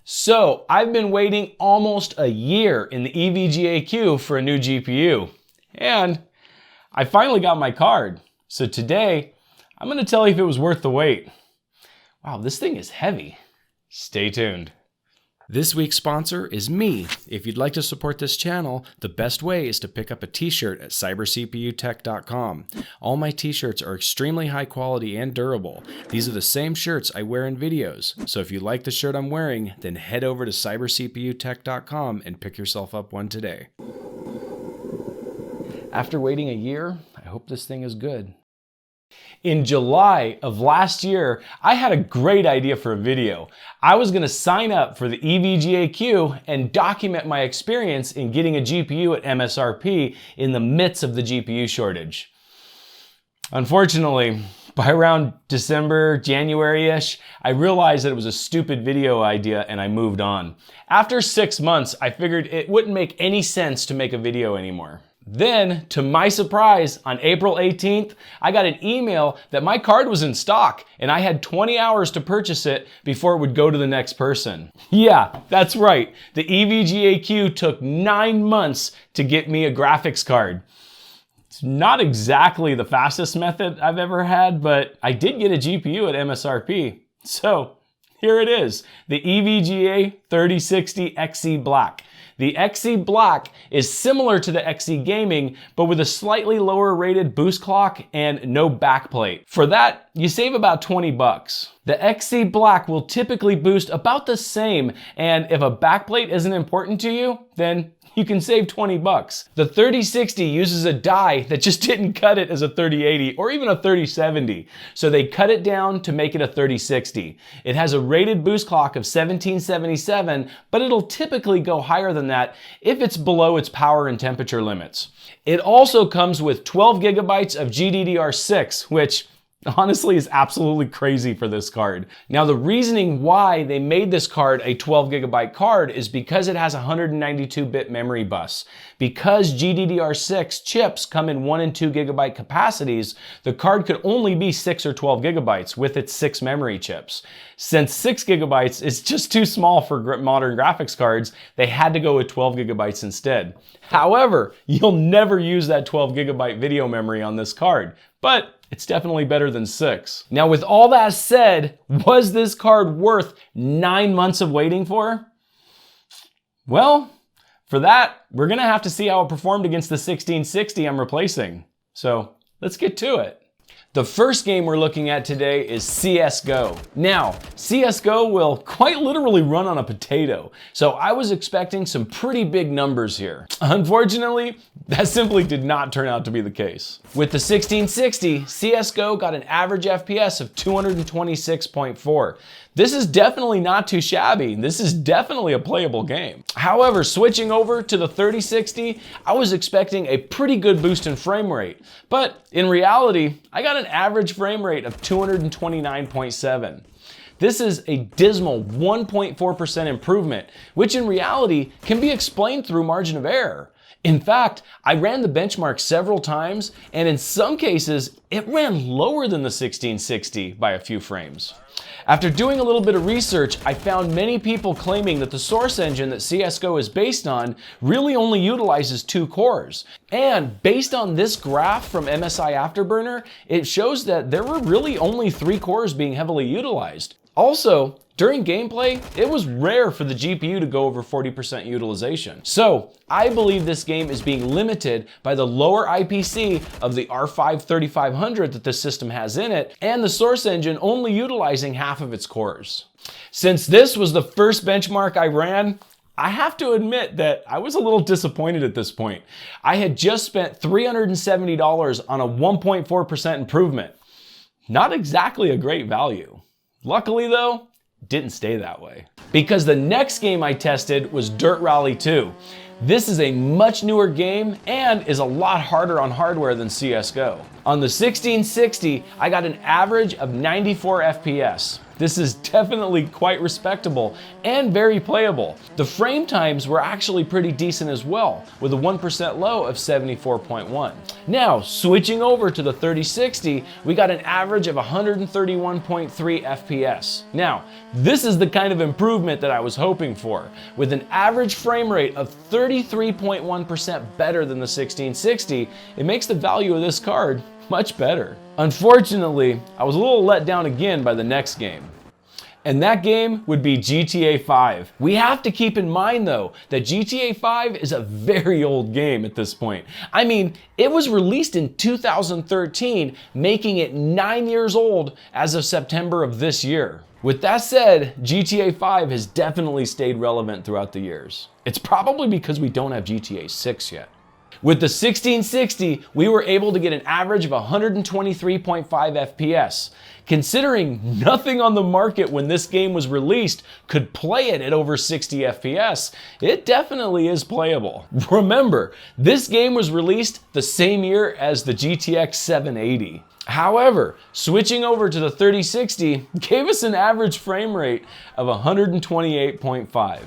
So I've been waiting almost a year in the EVGA queue for a new GPU, and I finally got my card. So today, I'm gonna tell you if it was worth the wait. Wow, this thing is heavy. Stay tuned. This week's sponsor is me. If you'd like to support this channel, the best way is to pick up a t-shirt at cybercputech.com. All my t-shirts are extremely high quality and durable. These are the same shirts I wear in videos. So if you like the shirt I'm wearing, then head over to cybercputech.com and pick yourself up one today. After waiting a year, I hope this thing is good. In July of last year, I had a great idea for a video. I was going to sign up for the EVGA queue and document my experience in getting a GPU at MSRP in the midst of the GPU shortage. Unfortunately, by around December, January-ish, I realized that it was a stupid video idea and I moved on. After 6 months, I figured it wouldn't make any sense to make a video anymore. Then, to my surprise, on April 18th, I got an email that my card was in stock and I had 20 hours to purchase it before it would go to the next person. Yeah, that's right. The EVGA queue took 9 months to get me a graphics card. It's not exactly the fastest method I've ever had, but I did get a GPU at MSRP. So, here it is, the EVGA 3060 XE Black. The XE Black is similar to the XE Gaming, but with a slightly lower rated boost clock and no backplate. For that, you save about 20 bucks. The XE Black will typically boost about the same, and if a backplate isn't important to you, then you can save 20 bucks. The 3060 uses a die that just didn't cut it as a 3080 or even a 3070. So they cut it down to make it a 3060. It has a rated boost clock of 1777, but it'll typically go higher than that if it's below its power and temperature limits. It also comes with 12 gigabytes of GDDR6, which honestly is absolutely crazy for this card. Now the reasoning why they made this card a 12 gigabyte card is because it has a 192-bit memory bus. Because GDDR6 chips come in 1 and 2 gigabyte capacities, the card could only be 6 or 12 gigabytes with its 6 memory chips. Since 6 gigabytes is just too small for modern graphics cards, they had to go with 12 gigabytes instead. However, you'll never use that 12 gigabyte video memory on this card, but it's definitely better than 6. Now with all that said, was this card worth 9 months of waiting for? Well, for that, we're gonna have to see how it performed against the 1660 I'm replacing. So let's get to it. The first game we're looking at today is CSGO. Now, CSGO will quite literally run on a potato, so I was expecting some pretty big numbers here. Unfortunately, that simply did not turn out to be the case. With the 1660, CSGO got an average FPS of 226.4. This is definitely not too shabby. This is definitely a playable game. However, switching over to the 3060, I was expecting a pretty good boost in frame rate. But in reality, I got an average frame rate of 229.7. This is a dismal 1.4% improvement, which in reality can be explained through margin of error. In fact, I ran the benchmark several times, and in some cases, it ran lower than the 1660 by a few frames. After doing a little bit of research, I found many people claiming that the source engine that CSGO is based on really only utilizes 2 cores. And based on this graph from MSI Afterburner, it shows that there were really only 3 cores being heavily utilized. Also, during gameplay, it was rare for the GPU to go over 40% utilization. So, I believe this game is being limited by the lower IPC of the R5 3500 that this system has in it, and the source engine only utilizing half of its cores. Since this was the first benchmark I ran, I have to admit that I was a little disappointed at this point. I had just spent $370 on a 1.4% improvement. Not exactly a great value. Luckily though, didn't stay that way. Because the next game I tested was Dirt Rally 2. This is a much newer game and is a lot harder on hardware than CSGO. On the 1660, I got an average of 94 FPS. This is definitely quite respectable and very playable. The frame times were actually pretty decent as well, with a 1% low of 74.1. Now, switching over to the 3060, we got an average of 131.3 FPS. Now, this is the kind of improvement that I was hoping for, with an average frame rate of 33.1% better than the 1660. It makes the value of this card much better. Unfortunately, I was a little let down again by the next game. And that game would be GTA 5. We have to keep in mind though, that GTA 5 is a very old game at this point. I mean, it was released in 2013, making it 9 years old as of September of this year. With that said, GTA 5 has definitely stayed relevant throughout the years. It's probably because we don't have GTA 6 yet. With the 1660, we were able to get an average of 123.5 FPS. Considering nothing on the market when this game was released could play it at over 60 FPS, it definitely is playable. Remember, this game was released the same year as the GTX 780. However, switching over to the 3060 gave us an average frame rate of 128.5.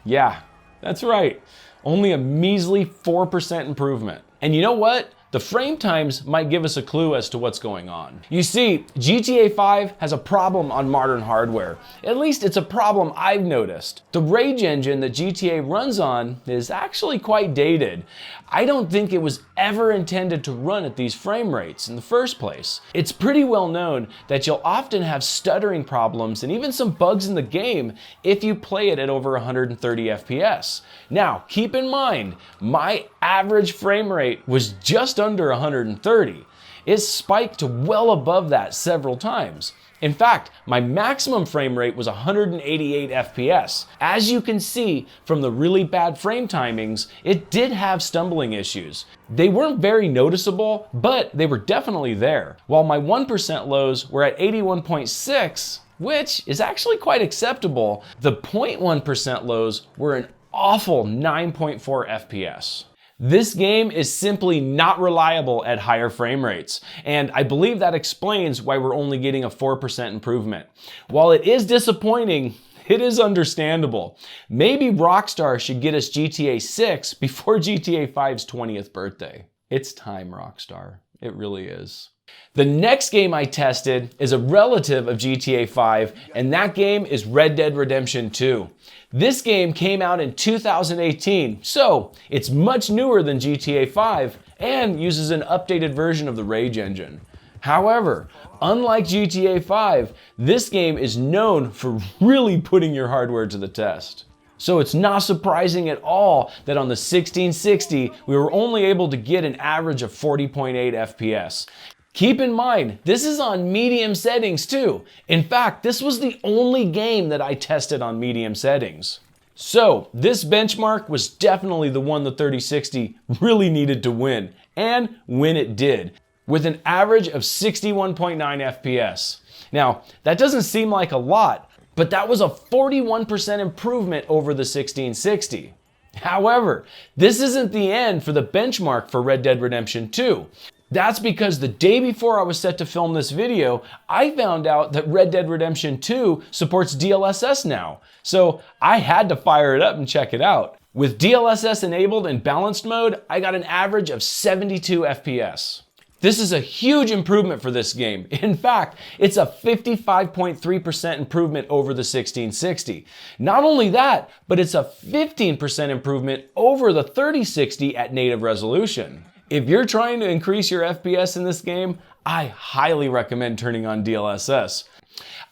Yeah, that's right. Only a measly 4% improvement. And you know what? The frame times might give us a clue as to what's going on. You see, GTA 5 has a problem on modern hardware. At least it's a problem I've noticed. The Rage engine that GTA runs on is actually quite dated. I don't think it was ever intended to run at these frame rates in the first place. It's pretty well known that you'll often have stuttering problems and even some bugs in the game if you play it at over 130 FPS. Now, keep in mind, my average frame rate was just under 130. It spiked to well above that several times. In fact, my maximum frame rate was 188 FPS. As you can see from the really bad frame timings, it did have stumbling issues. They weren't very noticeable, but they were definitely there. While my 1% lows were at 81.6, which is actually quite acceptable, the 0.1% lows were an awful 9.4 FPS. This game is simply not reliable at higher frame rates, and I believe that explains why we're only getting a 4% improvement. While it is disappointing, it is understandable. Maybe Rockstar should get us GTA 6 before GTA 5's 20th birthday. It's time, Rockstar. It really is. The next game I tested is a relative of GTA 5, and that game is Red Dead Redemption 2. This game came out in 2018, so it's much newer than GTA 5 and uses an updated version of the Rage engine. However, unlike GTA 5, this game is known for really putting your hardware to the test. So it's not surprising at all that on the 1660, we were only able to get an average of 40.8 FPS. Keep in mind, this is on medium settings too. In fact, this was the only game that I tested on medium settings. So this benchmark was definitely the one the 3060 really needed to win, and win it did, with an average of 61.9 FPS. Now, that doesn't seem like a lot, but that was a 41% improvement over the 1660. However, this isn't the end for the benchmark for Red Dead Redemption 2. That's because the day before I was set to film this video, I found out that Red Dead Redemption 2 supports DLSS now. So I had to fire it up and check it out. With DLSS enabled in balanced mode, I got an average of 72 FPS. This is a huge improvement for this game. In fact, it's a 55.3% improvement over the 1660. Not only that, but it's a 15% improvement over the 3060 at native resolution. If you're trying to increase your FPS in this game, I highly recommend turning on DLSS.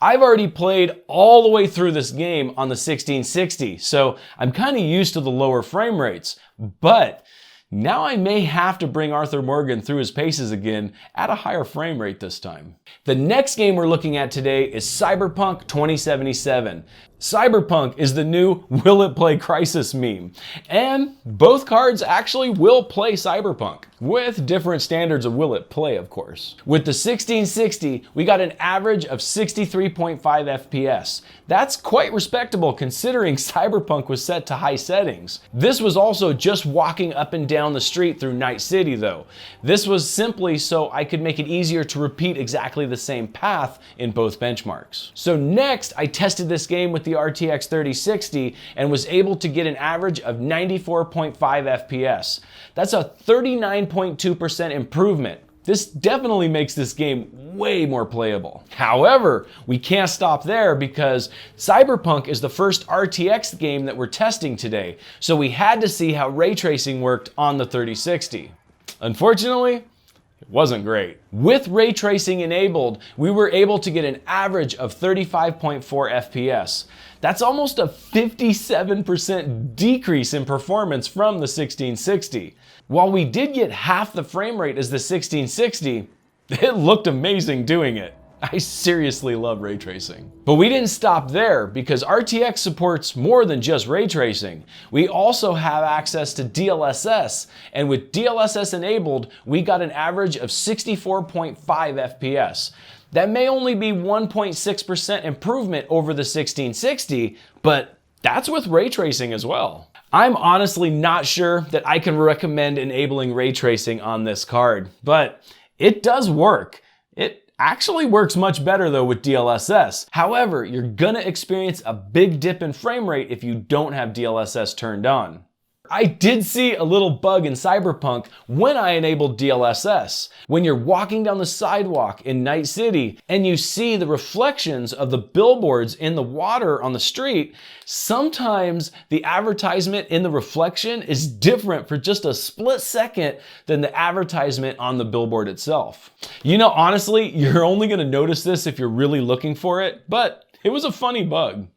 I've already played all the way through this game on the 1660, so I'm kind of used to the lower frame rates, but now I may have to bring Arthur Morgan through his paces again at a higher frame rate this time. The next game we're looking at today is Cyberpunk 2077. Cyberpunk is the new "will it play Crysis" meme, and both cards actually will play Cyberpunk, with different standards of will it play, of course. With the 1660, we got an average of 63.5 FPS. That's quite respectable considering Cyberpunk was set to high settings. This was also just walking up and down the street through Night City though. This was simply so I could make it easier to repeat exactly the same path in both benchmarks. So next, I tested this game with the RTX 3060 and was able to get an average of 94.5 FPS. That's a 39.2% improvement. This definitely makes this game way more playable. However, we can't stop there because Cyberpunk is the first RTX game that we're testing today, so we had to see how ray tracing worked on the 3060. Unfortunately, it wasn't great. With ray tracing enabled, we were able to get an average of 35.4 FPS. That's almost a 57% decrease in performance from the 1660. While we did get half the frame rate as the 1660, it looked amazing doing it. I seriously love ray tracing. But we didn't stop there because RTX supports more than just ray tracing. We also have access to DLSS, and with DLSS enabled, we got an average of 64.5 FPS. That may only be 1.6% improvement over the 1660, but that's with ray tracing as well. I'm honestly not sure that I can recommend enabling ray tracing on this card, but it does work. It actually works much better though with DLSS. However, you're gonna experience a big dip in frame rate if you don't have DLSS turned on. I did see a little bug in Cyberpunk when I enabled DLSS. When you're walking down the sidewalk in Night City and you see the reflections of the billboards in the water on the street, sometimes the advertisement in the reflection is different for just a split second than the advertisement on the billboard itself. You know, honestly, you're only gonna notice this if you're really looking for it, but it was a funny bug.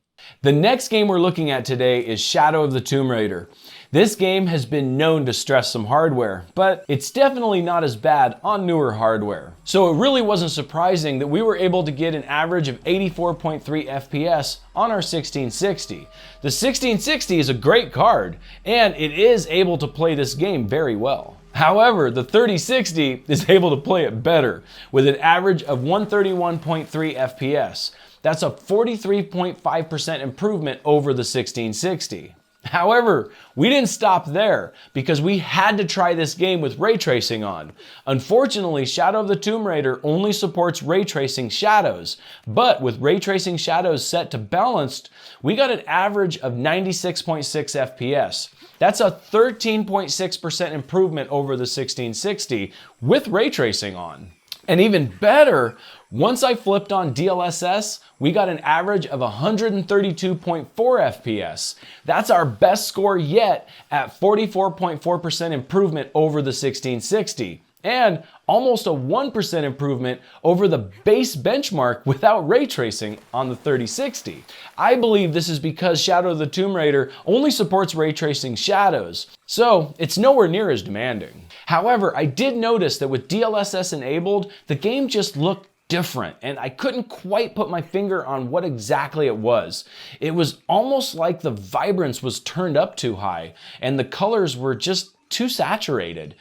The next game we're looking at today is Shadow of the Tomb Raider. This game has been known to stress some hardware, but it's definitely not as bad on newer hardware. So it really wasn't surprising that we were able to get an average of 84.3 FPS on our 1660. The 1660 is a great card, and it is able to play this game very well. However, the 3060 is able to play it better, with an average of 131.3 FPS. That's a 43.5% improvement over the 1660. However, we didn't stop there because we had to try this game with ray tracing on. Unfortunately, Shadow of the Tomb Raider only supports ray tracing shadows, but with ray tracing shadows set to balanced, we got an average of 96.6 FPS. That's a 13.6% improvement over the 1660 with ray tracing on. And even better, once I flipped on DLSS, we got an average of 132.4 FPS. That's our best score yet at 44.4% improvement over the 1660. And almost a 1% improvement over the base benchmark without ray tracing on the 3060. I believe this is because Shadow of the Tomb Raider only supports ray tracing shadows, so it's nowhere near as demanding. However, I did notice that with DLSS enabled, the game just looked different, and I couldn't quite put my finger on what exactly it was. It was almost like the vibrance was turned up too high, and the colors were just too saturated.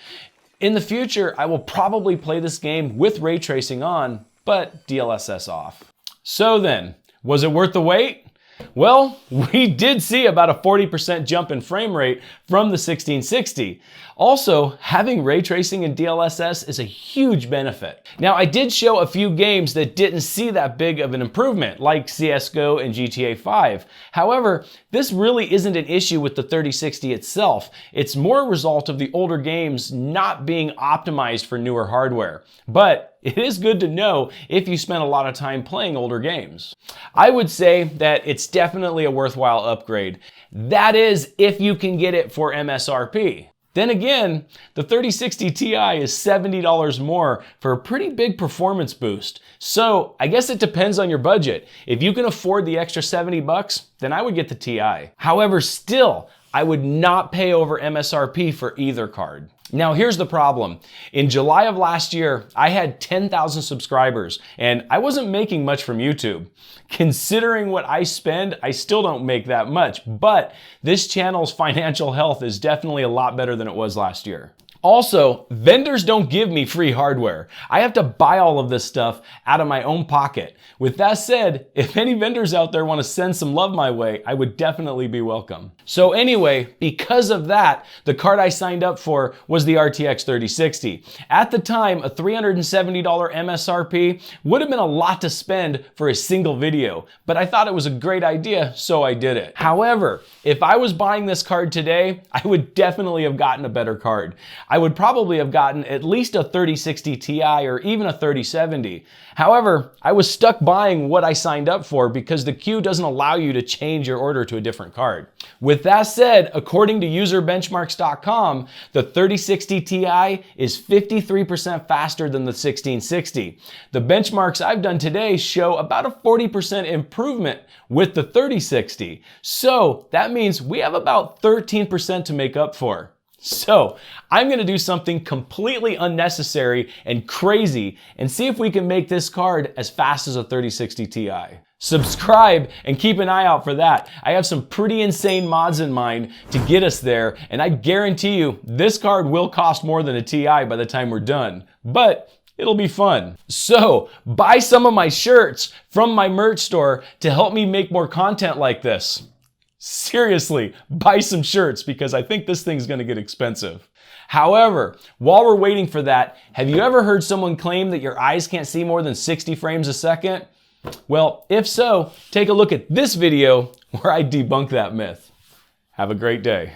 In the future, I will probably play this game with ray tracing on, but DLSS off. So then, was it worth the wait? Well, we did see about a 40% jump in frame rate from the 1660. Also, having ray tracing in DLSS is a huge benefit. Now, I did show a few games that didn't see that big of an improvement, like CSGO and GTA 5. However, this really isn't an issue with the 3060 itself. It's more a result of the older games not being optimized for newer hardware. But it is good to know if you spend a lot of time playing older games. I would say that it's definitely a worthwhile upgrade. That is, if you can get it for MSRP. Then again, the 3060 Ti is $70 more for a pretty big performance boost. So I guess it depends on your budget. If you can afford the extra $70, then I would get the Ti. However, still, I would not pay over MSRP for either card. Now here's the problem. In July of last year, I had 10,000 subscribers and I wasn't making much from YouTube. Considering what I spend, I still don't make that much, but this channel's financial health is definitely a lot better than it was last year. Also, vendors don't give me free hardware. I have to buy all of this stuff out of my own pocket. With that said, if any vendors out there want to send some love my way, I would definitely be welcome. So anyway, because of that, the card I signed up for was the RTX 3060. At the time, a $370 MSRP would have been a lot to spend for a single video, but I thought it was a great idea, so I did it. However, if I was buying this card today, I would definitely have gotten a better card. I would probably have gotten at least a 3060 Ti or even a 3070. However, I was stuck buying what I signed up for because the queue doesn't allow you to change your order to a different card. With that said, according to userbenchmarks.com, the 3060 Ti is 53% faster than the 1660. The benchmarks I've done today show about a 40% improvement with the 3060. So that means we have about 13% to make up for. So I'm gonna do something completely unnecessary and crazy and see if we can make this card as fast as a 3060 Ti. Subscribe and keep an eye out for that. I have some pretty insane mods in mind to get us there, and I guarantee you this card will cost more than a Ti by the time we're done, but it'll be fun. So buy some of my shirts from my merch store to help me make more content like this. Seriously, buy some shirts because I think this thing's gonna get expensive. However, while we're waiting for that, have you ever heard someone claim that your eyes can't see more than 60 frames a second? Well, if so, take a look at this video where I debunk that myth. Have a great day.